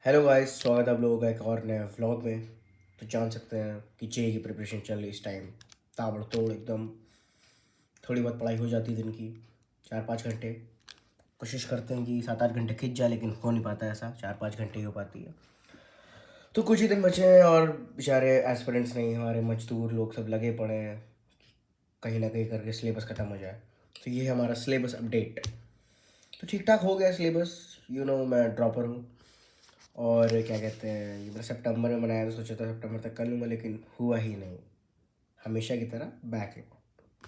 Hello guys, स्वागत है आप लोगों का एक और नए व्लॉग में। तो जान सकते हैं कि जेई की प्रिपरेशन चल रही इस टाइम ताबड़तोड़ एकदम। थोड़ी बहुत पढ़ाई हो जाती है दिन की 4-5 घंटे। कोशिश करते हैं कि 7-8 घंटे खिंच जाए, लेकिन हो नहीं पाता ऐसा, 4-5 घंटे ही हो पाती है। तो कुछ ही दिन बचे हैं और बेचारे एस्पिरेंट्स नहीं, हमारे मजदूर लोग सब लगे पड़े हैं कहीं ना कहीं करके सिलेबस ख़त्म हो जाए। तो ये है हमारा सिलेबस अपडेट। तो ठीक ठाक हो गया सिलेबस। मैं ड्रॉपर हूँ। और क्या कहते हैं, ये मैं सितंबर में बनाया था, सोचा था सितंबर तक कर लूँगा, लेकिन हुआ ही नहीं, हमेशा की तरह बैकलॉग।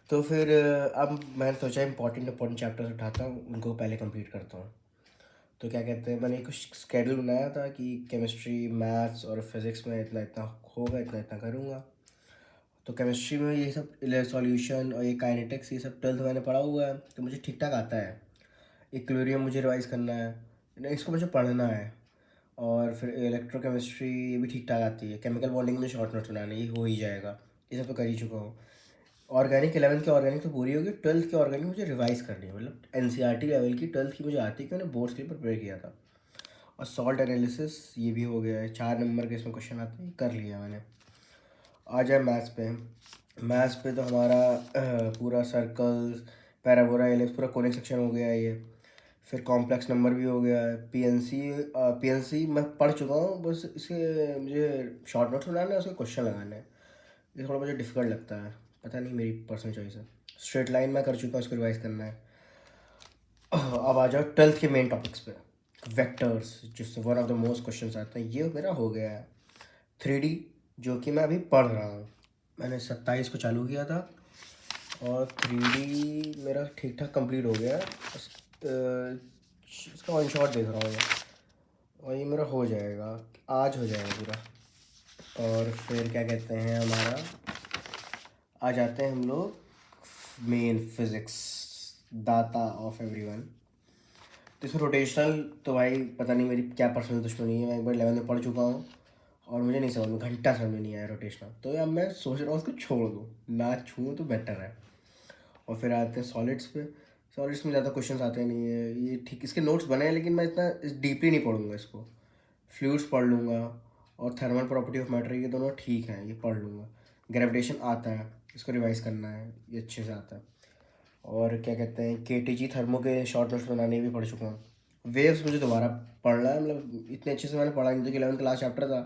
तो फिर अब मैंने सोचा इंपॉर्टेंट चैप्टर्स उठाता हूँ, उनको पहले कंप्लीट करता हूँ। तो क्या कहते हैं, मैंने कुछ स्केड्यूल बनाया था कि केमिस्ट्री, मैथ्स और फिज़िक्स में इतना इतना होगा, इतना इतना करूँगा। तो केमिस्ट्री में ये सब सॉल्यूशन और ये काइनेटिक्स, ये सब 12th मैंने पढ़ा हुआ है, तो मुझे ठीक ठाक आता है। इक्विलिब्रियम मुझे रिवाइज़ करना है, इसको मुझे पढ़ना है। और फिर इलेक्ट्रोकेमिस्ट्री ये भी ठीक ठाक आती है। केमिकल बॉन्डिंग में शॉर्ट नोट्स बनाने, ये हो ही जाएगा, ये सब तो कर ही चुका हूँ। ऑर्गेनिक 11th की ऑर्गेनिक तो पूरी होगी, 12th की ऑर्गेनिक मुझे रिवाइज़ करनी है, मतलब एनसीईआरटी लेवल की 12th की मुझे आती है कि मैंने बोर्ड्स के लिए प्रिपेयर किया था। और सॉल्ट एनालिसिस ये भी हो गया है, 4 नंबर के इसमें क्वेश्चन आते हैं, कर लिया मैंने। आ जाए मैथ्स पे। मैथ्स पे तो हमारा पूरा सर्कल्स, पैराबोला, एलिप्स, पूरा कोनिक सेक्शन हो गया है ये। फिर कॉम्प्लेक्स नंबर भी हो गया है। पीएनसी मैं पढ़ चुका हूँ, बस इसके मुझे शॉर्ट नोट्स बनाना है, उसके क्वेश्चन लगाने हैं। ये थोड़ा मुझे डिफ़िकल्ट लगता है, पता नहीं, मेरी पर्सनल चॉइस है। स्ट्रेट लाइन मैं कर चुका हूँ, उसको रिवाइज करना है। अब आ जाओ 12th के मेन टॉपिक्स पे। वेक्टर्स, जिससे one of the most question आते हैं, ये मेरा हो गया है। 3D, जो कि मैं अभी पढ़ रहा हूँ, मैंने 27 को चालू किया था और 3D मेरा ठीक ठाक कंप्लीट हो गया है। इसका वन शॉट देख रहा हूँ मैं, और ये मेरा हो जाएगा, आज हो जाएगा पूरा। और फिर क्या कहते हैं, हमारा आ जाते हैं हम लोग मेन फिज़िक्स, दाता ऑफ एवरीवन। तो इसमें रोटेशनल तो भाई पता नहीं मेरी क्या पर्सनल दुश्मनी है, मैं एक बार 11th में पढ़ चुका हूँ और मुझे नहीं समझ में, घंटा समझ में नहीं आया रोटेशनल। तो अब मैं सोच रहा हूँ उसको छोड़ दूँ, ना छूँ तो बेटर है। और फिर आते हैं सॉलिड्स पे। सॉलिड्स में ज़्यादा क्वेश्चंस आते नहीं है, ये ठीक, इसके नोट्स बने हैं, लेकिन मैं इतना डीपली नहीं पढ़ूंगा इसको। फ्लूइड्स पढ़ लूँगा और थर्मल प्रॉपर्टी ऑफ मैटर, ये दोनों ठीक हैं, ये पढ़ लूँगा। ग्रेविटेशन आता है, इसको रिवाइज करना है, ये अच्छे से आता है। और क्या कहते हैं, केटीजी थर्मो के शॉर्ट नोट्स बनाने भी पढ़ चुका हूँ। वेव्स मुझे दोबारा पढ़ना है, मतलब इतने अच्छे से मैंने पढ़ा नहीं था कि 11th का लास्ट चैप्टर था।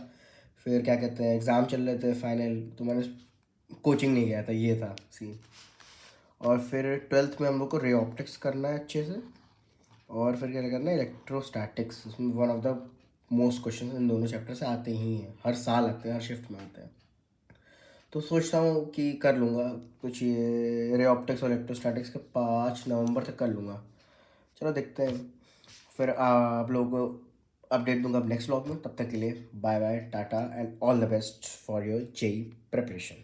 फिर क्या कहते हैं, एग्ज़ाम चल रहे थे फाइनल, तो मैंने कोचिंग नहीं गया था, ये था सीन। और फिर 12th में हम लोग को रे ऑप्टिक्स करना है अच्छे से। और फिर क्या करना है, इलेक्ट्रोस्टैटिक्स, इसमें one of the most question in दोनों चैप्टर से आते ही हैं, हर साल आते हैं, हर शिफ्ट में आते हैं। तो सोचता हूँ कि कर लूँगा कुछ, ये रे ऑप्टिक्स और इलेक्ट्रोस्टैटिक्स के 5 नवंबर तक कर लूँगा। चलो देखते हैं। फिर आप लोगों को अपडेट दूंगा अब नेक्स्ट व्लॉग में। तब तक के लिए बाय बाय, टाटा and all the best for your JEE preparation.